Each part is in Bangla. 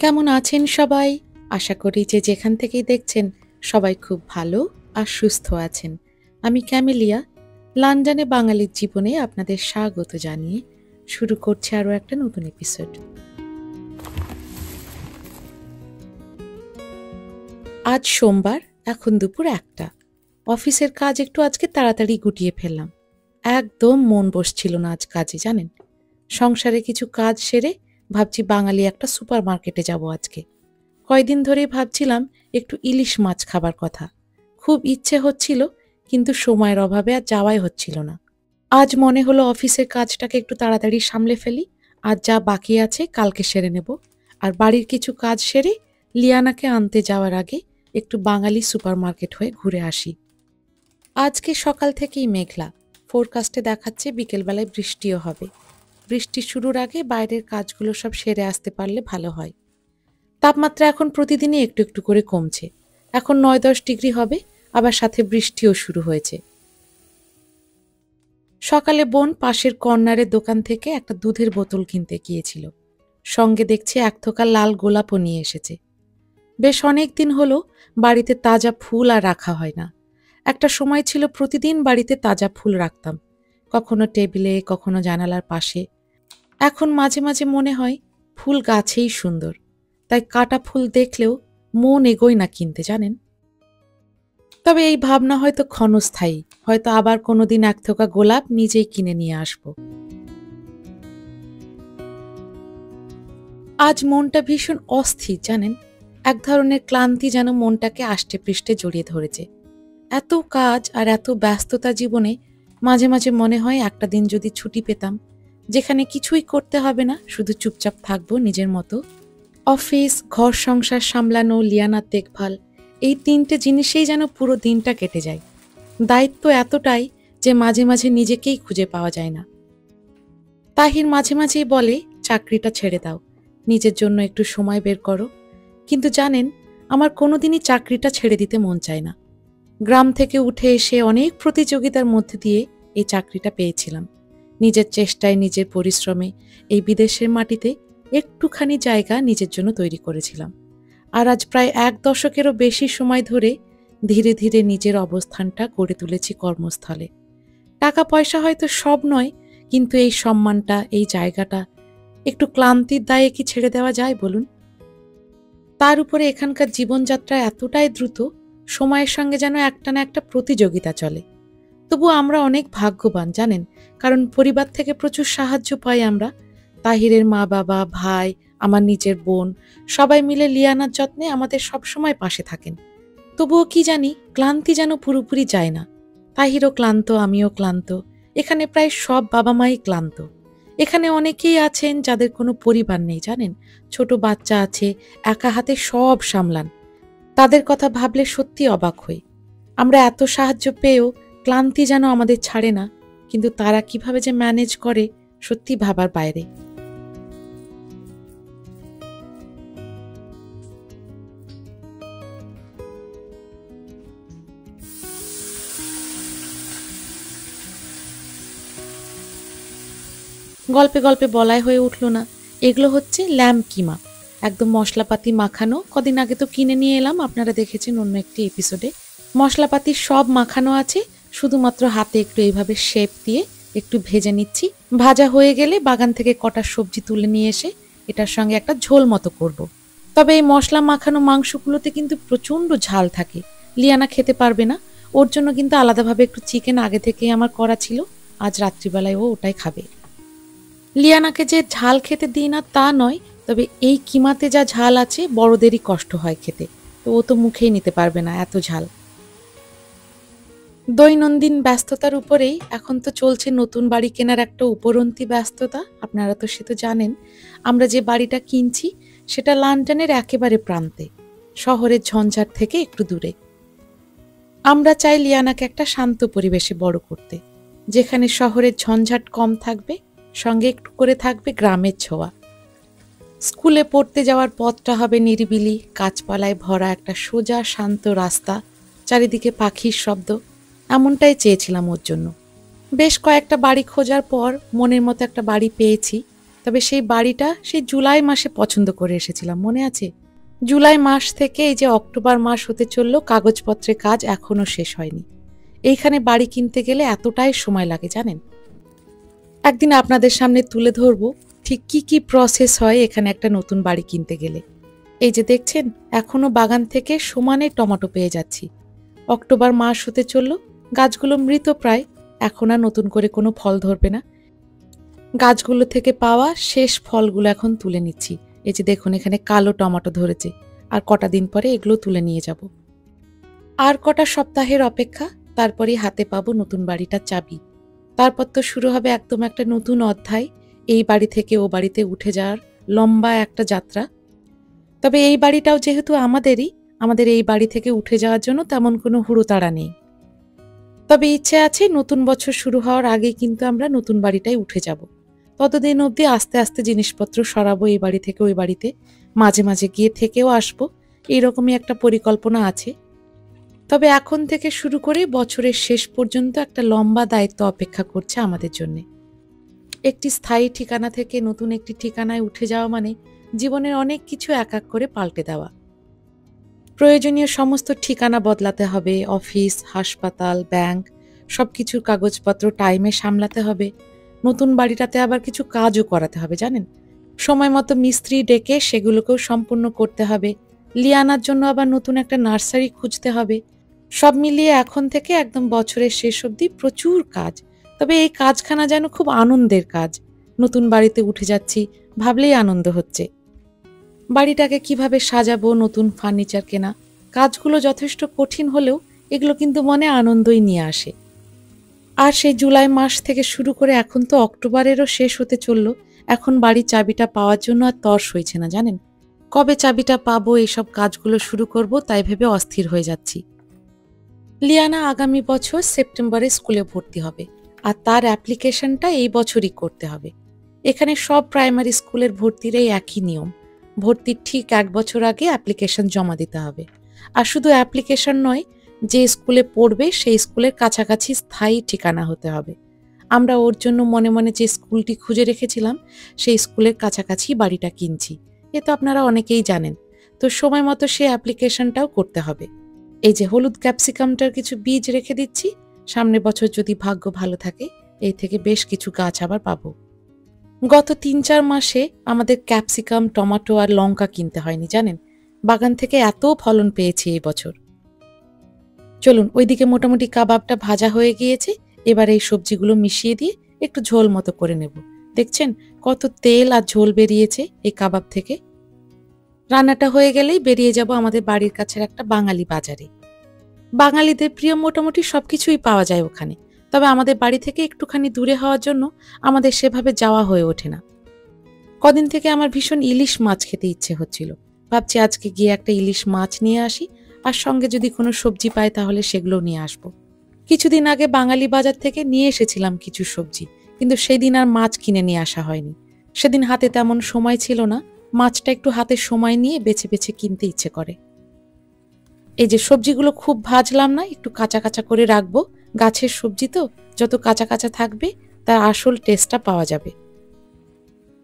কেমন আছেন সবাই? আশা করি যে যেখান থেকেই দেখছেন সবাই খুব ভালো আর সুস্থ আছেন। আমি ক্যামেলিয়া, লন্ডনে বাঙালির জীবনে আপনাদের স্বাগত জানিয়ে শুরু করছি আরও একটা নতুন এপিসোড। আজ সোমবার, এখন দুপুর 1টা। অফিসের কাজ একটু আজকে তাড়াতাড়ি গুটিয়ে ফেললাম। একদম মন বসছিল না আজ কাজে, জানেন। সংসারে কিছু কাজ সেরে ভাবছি বাঙালি একটা সুপার মার্কেটে যাব আজকে। কয়দিন ধরেই ভাবছিলাম একটু ইলিশ মাছ খাবার কথা। খুব ইচ্ছে হচ্ছিল, কিন্তু সময়ের অভাবে আর যাওয়াই হচ্ছিল না। আজ মনে হলো অফিসের কাজটাকে একটু তাড়াতাড়ি সামলে ফেলি। আজ যা বাকি আছে কালকে সেরে নেব। আর বাড়ির কিছু কাজ সেরে লিয়ানাকে আনতে যাওয়ার আগে একটু বাঙালি সুপার মার্কেট হয়ে ঘুরে আসি। আজকে সকাল থেকেই মেঘলা, ফোরকাস্টে দেখাচ্ছে বিকেলবেলায় বৃষ্টিও হবে। বৃষ্টি শুরুর আগে বাইরের কাজগুলো সব সেরে আসতে পারলে ভালো হয়। তাপমাত্রা এখন প্রতিদিনই একটু একটু করে কমছে। এখন 9-10 ডিগ্রি হবে, আবার সাথে বৃষ্টিও শুরু হয়েছে। সকালে বোন পাশের কর্নারের দোকান থেকে একটা দুধের বোতল কিনতে গিয়েছিল। সঙ্গে দেখছি এক থোকা লাল গোলাপও নিয়ে এসেছে। বেশ অনেক দিন হলো বাড়িতে তাজা ফুল আর রাখা হয় না। একটা সময় ছিল প্রতিদিন বাড়িতে তাজা ফুল রাখতাম, কখনো টেবিলে, কখনো জানালার পাশে। এখন মাঝে মাঝে মনে হয় ফুল গাছেই সুন্দর, তাই কাটা ফুল দেখলেও মন এগোয় না কিনতে, জানেন। তবে এই ভাবনা হয়তো ক্ষণস্থায়ী, হয়তো আবার কোনোদিন এক থোকা গোলাপ নিজেই কিনে নিয়ে আসব। আজ মনটা ভীষণ অস্থির, জানেন। এক ধরনের ক্লান্তি যেন মনটাকে আষ্টে পৃষ্ঠে জড়িয়ে ধরেছে। এত কাজ আর এত ব্যস্ততা জীবনে মাঝে মাঝে মনে হয় একটা দিন যদি ছুটি পেতাম, যেখানে কিছুই করতে হবে না, শুধু চুপচাপ থাকবো নিজের মতো। অফিস, ঘর সংসার সামলানো, লিয়ানার দেখভাল, এই 3টে জিনিসেই যেন পুরো দিনটা কেটে যায়। দায়িত্ব এতটাই যে মাঝে মাঝে নিজেকেই খুঁজে পাওয়া যায় না। তাহির মাঝে মাঝেই বলে, চাকরিটা ছেড়ে দাও, নিজের জন্য একটু সময় বের করো। কিন্তু জানেন, আমার কোনোদিনই চাকরিটা ছেড়ে দিতে মন চায় না। গ্রাম থেকে উঠে এসে অনেক প্রতিযোগিতার মধ্যে দিয়ে এই চাকরিটা পেয়েছিলাম। নিজের চেষ্টায়, নিজের পরিশ্রমে এই বিদেশের মাটিতে একটুখানি জায়গা নিজের জন্য তৈরি করেছিলাম। আর আজ প্রায় 1 দশকেরও বেশি সময় ধরে ধীরে ধীরে নিজের অবস্থানটা গড়ে তুলেছি কর্মস্থলে। টাকা পয়সা হয়তো সব নয়, কিন্তু এই সম্মানটা, এই জায়গাটা একটু ক্লান্তির দায়ে কি ছেড়ে দেওয়া যায় বলুন? তার উপরে এখানকার জীবনযাত্রা এতটাই দ্রুত, সময়ের সঙ্গে যেন একটা না একটা প্রতিযোগিতা চলে। তবু আমরা অনেক ভাগ্যবান, জানেন, কারণ পরিবার থেকে প্রচুর সাহায্য পাই আমরা। তাহিরের মা বাবা, ভাই, আমার নিজের বোন, সবাই মিলে লিয়ানার যত্নে আমাদের সবসময় পাশে থাকেন। তবুও কি জানি, ক্লান্তি যেন পুরোপুরি যায় না। তাহিরও ক্লান্ত, আমিও ক্লান্ত। এখানে প্রায় সব বাবা মাই ক্লান্ত। এখানে অনেকেই আছেন যাদের কোনো পরিবার নেই, জানেন। ছোট বাচ্চা আছে, একা হাতে সব সামলান। তাদের কথা ভাবলে সত্যি অবাক হই। আমরা এত সাহায্য পেয়েও ক্লান্তি যেন আমাদের ছাড়ে না, কিন্তু তারা কিভাবে যে ম্যানেজ করে সত্যি ভাবার বাইরে। গল্পে গল্পে বলাই হয়ে উঠল না। এগুলো হচ্ছে ল্যাম্ব কিমা, একদম মশলাপাতি মাখানো। কদিন আগে তো কিনে নিয়ে এলাম, আপনারা দেখেছেন অন্য একটি এপিসোডে। মশলাপাতি সব মাখানো আছে, শুধুমাত্র হাতে একটু এইভাবে শেপ দিয়ে একটু ভেজে নিচ্ছি। ভাজা হয়ে গেলে বাগান থেকে কটা সবজি তুলে নিয়ে এসে এটার সঙ্গে একটা ঝোল মতো করব। তবে এই মশলা মাখানো মাংসগুলোতে কিন্তু প্রচণ্ড ঝাল থাকে, লিয়ানা খেতে পারবে না। ওর জন্য কিন্তু আলাদাভাবে একটু চিকেন আগে থেকেই আমার করা ছিল, আজ রাত্রিবেলায় ও ওটাই খাবে। লিয়ানাকে যে ঝাল খেতে দিই না তা নয়, তবে এই কিমাতে যা ঝাল আছে বড়দেরই কষ্ট হয় খেতে, তো ও তো মুখেই নিতে পারবে না এত ঝাল। দৈনন্দিন ব্যস্ততার উপরেই এখন তো চলছে নতুন বাড়ি কেনার একটা উপরন্তি ব্যস্ততা। আপনারা তো সে তো জানেন, আমরা যে বাড়িটা কিনছি সেটা লন্ডনের একেবারে প্রান্তে, শহরের ঝঞ্ঝাট থেকে একটু দূরে। আমরা চাই লিয়ানাকে একটা শান্ত পরিবেশে বড় করতে, যেখানে শহরের ঝঞ্ঝাট কম থাকবে, সঙ্গে একটু করে থাকবে গ্রামের ছোঁয়া। স্কুলে পড়তে যাওয়ার পথটা হবে নিরিবিলি, গাছপালায় ভরা একটা সোজা শান্ত রাস্তা, চারিদিকে পাখির শব্দ। এমনটাই চেয়েছিলাম ওর জন্য। বেশ কয়েকটা বাড়ি খোঁজার পর মনের মতো একটা বাড়ি পেয়েছি। তবে সেই বাড়িটা সেই জুলাই মাসে পছন্দ করে এসেছিলাম, মনে আছে? জুলাই মাস থেকে এই যে অক্টোবর মাস হতে চলল, কাগজপত্রের কাজ এখনো শেষ হয়নি। এইখানে বাড়ি কিনতে গেলে এতটাই সময় লাগে জানেন। একদিন আপনাদের সামনে তুলে ধরবো ঠিক কি কি প্রসেস হয় এখানে একটা নতুন বাড়ি কিনতে গেলে। এই যে দেখছেন, এখনো বাগান থেকে সমানে টমেটো পেয়ে যাচ্ছি। অক্টোবর মাস হতে চলল, গাছগুলো মৃত প্রায়, এখন আর নতুন করে কোনো ফল ধরবে না। গাছগুলো থেকে পাওয়া শেষ ফলগুলো এখন তুলে নিচ্ছি। এই যে দেখুন, এখানে কালো টমেটো ধরেছে, আর কটা দিন পরে এগুলো তুলে নিয়ে যাব। আর কটা সপ্তাহের অপেক্ষা, তারপরেই হাতে পাবো নতুন বাড়িটার চাবি। তারপর তো শুরু হবে একদম একটা নতুন অধ্যায়, এই বাড়ি থেকে ও বাড়িতে উঠে যাওয়ার লম্বা একটা যাত্রা। তবে এই বাড়িটাও যেহেতু আমাদেরই, আমাদের এই বাড়ি থেকে উঠে যাওয়ার জন্য তেমন কোনো হুড়োতাড়া নেই। তবে ইচ্ছে আছে নতুন বছর শুরু হওয়ার আগেই কিন্তু আমরা নতুন বাড়িটায় উঠে যাব। ততদিন অবধি আস্তে আস্তে জিনিসপত্র সরাবো এই বাড়ি থেকে ওই বাড়িতে, মাঝে মাঝে গিয়ে থেকেও আসবো, এইরকমই একটা পরিকল্পনা আছে। তবে এখন থেকে শুরু করে বছরের শেষ পর্যন্ত একটা লম্বা দায়িত্ব অপেক্ষা করছে আমাদের জন্য। একটি স্থায়ী ঠিকানা থেকে নতুন একটি ঠিকানায় উঠে যাওয়া মানে জীবনের অনেক কিছু এক এক করে পাল্টে দেওয়া। প্রয়োজনীয় সমস্ত ঠিকানা বদলাতে হবে, অফিস, হাসপাতাল, ব্যাংক, সবকিছুর কাগজপত্র টাইমে সামলাতে হবে। নতুন বাড়িটাতে আবার কিছু কাজও করাতে হবে জানেন, সময় মতো মিস্ত্রি ডেকে সেগুলোকেও সম্পূর্ণ করতে হবে। লিয়ানার জন্য আবার নতুন একটা নার্সারি খুঁজতে হবে। সব মিলিয়ে এখন থেকে একদম বছরের শেষ অবধি প্রচুর কাজ। তবে এই কাজখানা যেন খুব আনন্দের কাজ। নতুন বাড়িতে উঠে যাচ্ছি, ভাবলেই আনন্দ হচ্ছে। বাড়িটাকে কিভাবে সাজাবো, নতুন ফার্নিচার কেনা, কাজগুলো যথেষ্ট কঠিন হলেও এগুলো কিন্তু মনে আনন্দই নিয়ে আসে। আর সেই জুলাই মাস থেকে শুরু করে এখন তো অক্টোবরেরও শেষ হতে চলল, এখন বাড়ির চাবিটা পাওয়ার জন্য আর তর্স হয়েছে না জানেন। কবে চাবিটা পাবো, এইসব কাজগুলো শুরু করব তাই ভেবে অস্থির হয়ে যাচ্ছি। লিয়ানা আগামী বছর সেপ্টেম্বরে স্কুলে ভর্তি হবে, আর তার অ্যাপ্লিকেশনটা এই বছরই করতে হবে। এখানে সব প্রাইমারি স্কুলের ভর্তির এই একই নিয়ম, ভর্তির ঠিক 1 বছর আগে অ্যাপ্লিকেশন জমা দিতে হবে। আর শুধু অ্যাপ্লিকেশন নয়, যে স্কুলে পড়বে সেই স্কুলের কাছাকাছি স্থায়ী ঠিকানা হতে হবে। আমরা ওর জন্য মনে মনে যে স্কুলটি খুঁজে রেখেছিলাম সেই স্কুলের কাছাকাছি বাড়িটা কিনছি, এ তো আপনারা অনেকেই জানেন। তো সময় মতো সে অ্যাপ্লিকেশনটাও করতে হবে। এই যে হলুদ ক্যাপসিকামটার কিছু বীজ রেখে দিচ্ছি, সামনের বছর যদি ভাগ্য ভালো থাকে এই থেকে বেশ কিছু গাছ আবার পাবো। গত 3-4 মাসে আমাদের ক্যাপসিকাম, টমেটো আর লঙ্কা কিনতে হয়নি জানেন, বাগান থেকে এত ফলন পেয়েছি এই বছর। চলুন, ওইদিকে মোটামুটি কাবাবটা ভাজা হয়ে গিয়েছে, এবার এই সবজিগুলো মিশিয়ে দিয়ে একটু ঝোল মতো করে নেব। দেখছেন কত তেল আর ঝোল বেরিয়েছে এই কাবাব থেকে। রান্নাটা হয়ে গেলেই বেরিয়ে যাব আমাদের বাড়ির কাছের একটা বাঙালি বাজারে। বাঙালিদের প্রিয় মোটামুটি সবকিছুই পাওয়া যায় ওখানে, তবে আমাদের বাড়ি থেকে একটুখানি দূরে হওয়ার জন্য আমাদের সেভাবে যাওয়া হয়ে ওঠে না। কদিন থেকে আমার ভীষণ ইলিশ মাছ খেতে ইচ্ছে হচ্ছিল, ভাবছি আজকে গিয়ে একটা ইলিশ মাছ নিয়ে আসি, আর সঙ্গে যদি কোনো সবজি পাই তাহলে সেগুলো নিয়ে আসব। কিছুদিন আগে বাঙালি বাজার থেকে নিয়ে এসেছিলাম কিছু সবজি, কিন্তু সেদিন আর মাছ কিনে নিয়ে আসা হয়নি। সেদিন হাতে তেমন সময় ছিল না, মাছটা একটু হাতে সময় নিয়ে বেছে বেছে কিনতে ইচ্ছে করে। এই যে সবজিগুলো খুব ভাজলাম না, একটু কাঁচা কাঁচা করে রাখবো, গাছের সবজি তো যত কাঁচা কাঁচা থাকবে তার আসল টেস্টটা পাওয়া যাবে।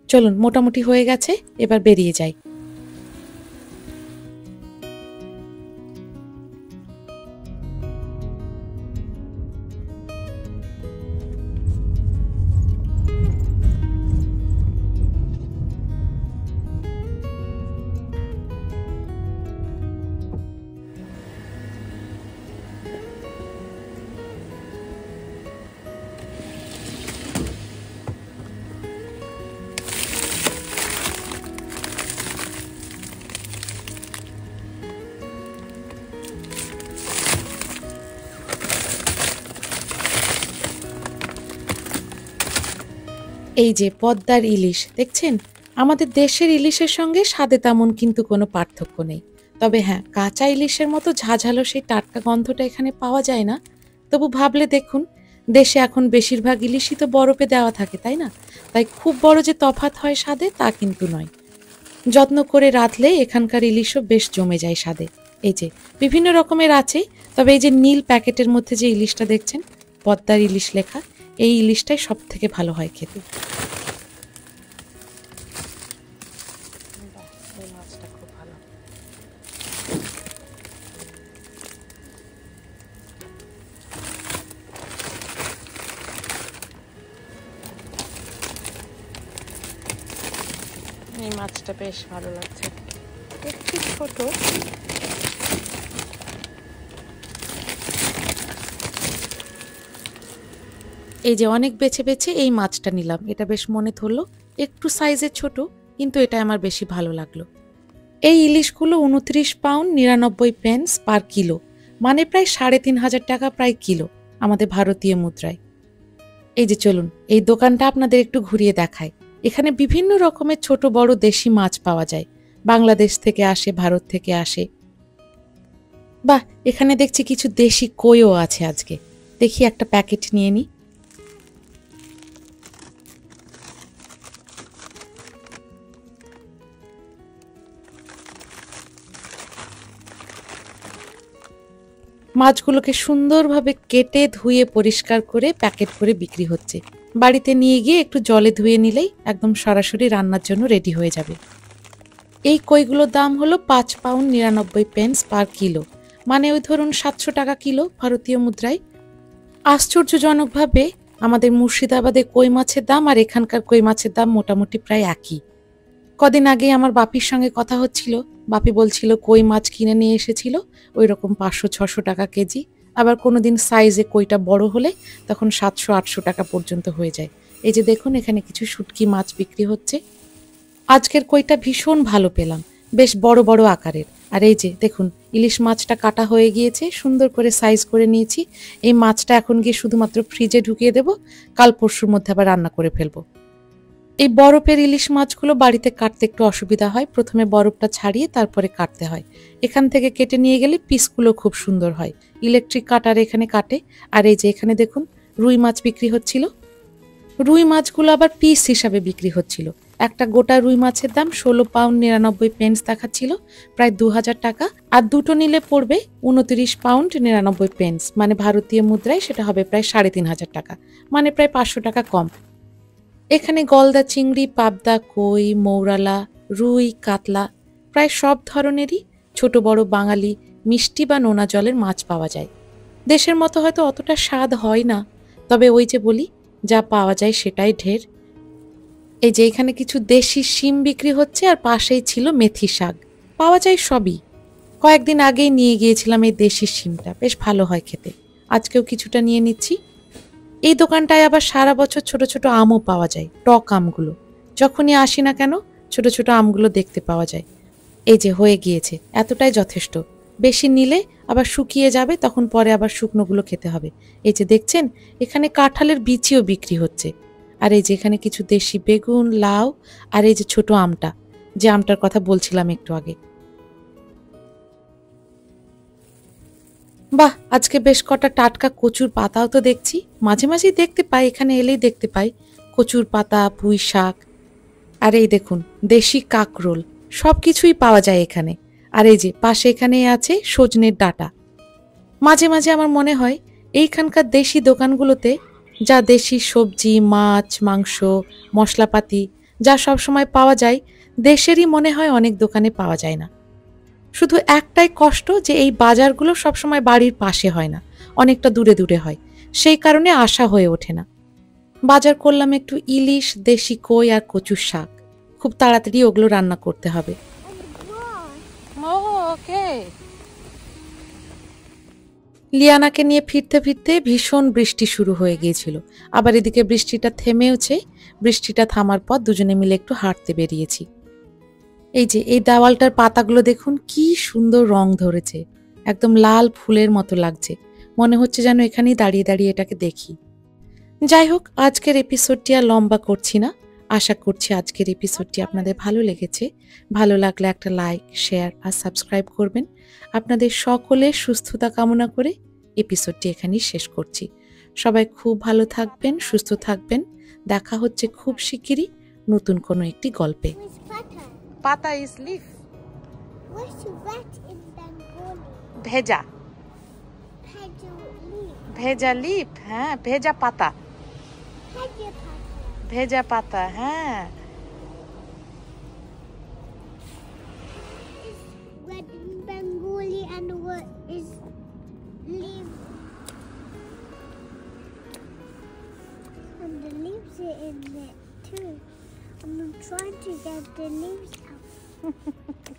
চলুন, মোটামুটি হয়ে গেছে, এবার বেরিয়ে যাই। এই যে পদ্মার ইলিশ দেখছেন, আমাদের দেশের ইলিশের সঙ্গে স্বাদে তেমন কিন্তু কোনো পার্থক্য নেই। তবে হ্যাঁ, কাঁচা ইলিশের মতো ঝাঝালো সেই টাটকা গন্ধটা এখানে পাওয়া যায় না। তবু ভাবলে দেখুন, দেশে এখন বেশিরভাগ ইলিশই তো বরফে দেওয়া থাকে, তাই না? তাই খুব বড় যে তফাৎ হয় স্বাদে তা কিন্তু নয়। যত্ন করে রাঁধলে এখানকার ইলিশও বেশ জমে যায় স্বাদে। এই যে বিভিন্ন রকমের আছে, তবে এই যে নীল প্যাকেটের মধ্যে যে ইলিশটা দেখছেন, পদ্মার ইলিশ লেখা, এই ইলিশটাই সব থেকে ভালো হয় খেতে। এই মাছটা বেশ ভালো লাগছে, একটু ছোট। এই যে অনেক বেছে বেছে এই মাছটা নিলাম, এটা বেশ মনে ধরলো, একটু সাইজে ছোট, কিন্তু এটা আমার বেশি ভালো লাগলো। এই ইলিশগুলো 29 পাউন্ড 99 পেন্স পার কিলো, মানে প্রায় 3,500 টাকা প্রায় কিলো আমাদের ভারতীয় মুদ্রায়। এই যে চলুন এই দোকানটা আপনাদের একটু ঘুরিয়ে দেখায়। এখানে বিভিন্ন রকমের ছোট বড় দেশি মাছ পাওয়া যায়, বাংলাদেশ থেকে আসে, ভারত থেকে আসে। বাহ, এখানে দেখছি কিছু দেশি কইও আছে আজকে, দেখি একটা প্যাকেট নিয়ে নিই। মাছগুলোকে সুন্দরভাবে কেটে ধুয়ে পরিষ্কার করে প্যাকেট করে বিক্রি হচ্ছে। বাড়িতে নিয়ে গিয়ে একটু জলে ধুয়ে নিলেই একদম সরাসরি রান্নার জন্য রেডি হয়ে যাবে। এই কইগুলোর দাম হলো 5 পাউন্ড 99 পেন্স পার কিলো, মানে ওই ধরুন 700 টাকা কিলো ভারতীয় মুদ্রায়। আশ্চর্যজনকভাবে আমাদের মুর্শিদাবাদে কই মাছের দাম আর এখানকার কই মাছের দাম মোটামুটি প্রায় একই। কদিন আগে আমার বাপির সঙ্গে কথা হচ্ছিল, বাপি বলছিল কই মাছ কিনে নিয়ে এসেছিল ওই রকম 500-600 টাকা কেজি, আবার কোনোদিন সাইজে কইটা বড় হলে তখন 700-800 টাকা পর্যন্ত হয়ে যায়। এই যে দেখুন এখানে কিছু শুটকি মাছ বিক্রি হচ্ছে। আজকের কইটা ভীষণ ভালো পেলাম, বেশ বড় বড় আকারের। আর এই যে দেখুন ইলিশ মাছটা কাটা হয়ে গিয়েছে, সুন্দর করে সাইজ করে নিয়েছি। এই মাছটা এখন গিয়ে শুধুমাত্র ফ্রিজে ঢুকিয়ে দেব, কাল পরশুর মধ্যে আবার রান্না করে ফেলবো। এই বরফের ইলিশ মাছগুলো বাড়িতে কাটতে একটু অসুবিধা হয়, প্রথমে বরফটা ছাড়িয়ে তারপরে কাটতে হয়। এখান থেকে কেটে নিয়ে গেলে পিসগুলো খুব সুন্দর হয়, ইলেকট্রিক কাটার এখানে কাটে। আর এই যে এখানে দেখুন রুই মাছ বিক্রি হচ্ছিল, রুই মাছগুলো আবার পিস হিসাবে বিক্রি হচ্ছিল। একটা গোটা রুই মাছের দাম 16 পাউন্ড 99 পেন্স দেখাচ্ছিল, প্রায় 2000 টাকা। আর দুটো নিলে পড়বে 29 পাউন্ড 99 পেন্স, মানে ভারতীয় মুদ্রায় সেটা হবে প্রায় 3,500 টাকা, মানে প্রায় 500 টাকা কম। এখানে গলদা চিংড়ি, পাবদা, কই, মৌরালা, রুই, কাতলা, প্রায় সব ধরনেরই ছোট বড় বাঙালি মিষ্টি বা নোনা জলের মাছ পাওয়া যায়। দেশের মতো হয়তো অতটা স্বাদ হয় না, তবে ওই যে বলি যা পাওয়া যায় সেটাই ঢের। এই যে এখানে কিছু দেশি শিম বিক্রি হচ্ছে, আর পাশেই ছিল মেথি শাক, পাওয়া যায় সবই। কয়েকদিন আগেই নিয়ে গিয়েছিলাম এই দেশি শিমটা, বেশ ভালো হয় খেতে। আজকেও কিছুটা নিয়ে নিচ্ছি। এই দোকানটায় আবার সারা বছর ছোট ছোট আমও পাওয়া যায়, টক আমগুলো। যখনই আসি না কেন ছোট ছোট আমগুলো দেখতে পাওয়া যায়। এই যে হয়ে গিয়েছে, এতটাই যথেষ্ট। বেশি নিলে আবার শুকিয়ে যাবে, তখন পরে আবার শুকনোগুলো খেতে হবে। এই যে দেখছেন এখানে কাঁঠালের বিচিও বিক্রি হচ্ছে। আর এই যে এখানে কিছু দেশি বেগুন, লাউ, আর এই যে ছোট আমটা, যে আমটার কথা বলছিলাম একটু আগে। বাহ, আজকে বেশ কটা টাটকা কচুর পাতাও তো দেখছি, মাঝে মাঝেই দেখতে পাই, এখানে এলেই দেখতে পাই কচুর পাতা, পুঁই শাক। আর এই দেখুন দেশি কাকরোল, সবকিছুই পাওয়া যায় এখানে। আর এই যে পাশে এখানে আছে সজনের ডাঁটা। মাঝে মাঝে আমার মনে হয় এইখানকার দেশি দোকানগুলোতে যা দেশি সবজি, মাছ, মাংস, মশলাপাতি যা সব সময় পাওয়া যায়, দেশেরই মনে হয় অনেক দোকানে পাওয়া যায় না। শুধু একটাই কষ্ট যে এই বাজারগুলো সবসময় বাড়ির পাশে হয় না, অনেকটা দূরে দূরে হয়, সেই কারণে আসা হয়ে ওঠে না। বাজার করলাম একটু ইলিশ, দেশি কই আর কচুর শাক, খুব তাড়াতাড়ি ওগুলো রান্না করতে হবে। লিয়ানাকে নিয়ে ফিরতে ফিরতে ভীষণ বৃষ্টি শুরু হয়ে গিয়েছিল, আবার এদিকে বৃষ্টিটা থেমেওছে। বৃষ্টিটা থামার পর দুজনে মিলে একটু হাঁটতে বেরিয়েছি। এই যে এই দেওয়ালটার পাতাগুলো দেখুন কি সুন্দর রং ধরেছে, একদম লাল ফুলের মতো লাগছে, মনে হচ্ছে যেন এখানেই দাঁড়িয়ে দাঁড়িয়ে এটাকে দেখি। যাই হোক, আজকের এপিসোডটি আর লম্বা করছি না। আশা করছি আজকের এপিসোডটি আপনাদের ভালো লেগেছে। ভালো লাগলে একটা লাইক, শেয়ার আর সাবস্ক্রাইব করবেন। আপনাদের সকলের সুস্থতা কামনা করে এপিসোডটি এখানেই শেষ করছি। সবাই খুব ভালো থাকবেন, সুস্থ থাকবেন। দেখা হচ্ছে খুব শিগগিরই নতুন কোনো একটি গল্পে। পাতা ইজ লিফ। ভেজা। ভেজা লিফ, হ্যাঁ, ভেজা পাতা। ভেজা পাতা, হ্যাঁ। Red Bengali and what is leaf? And the leaves are in it too. I'm trying to get the leaves out.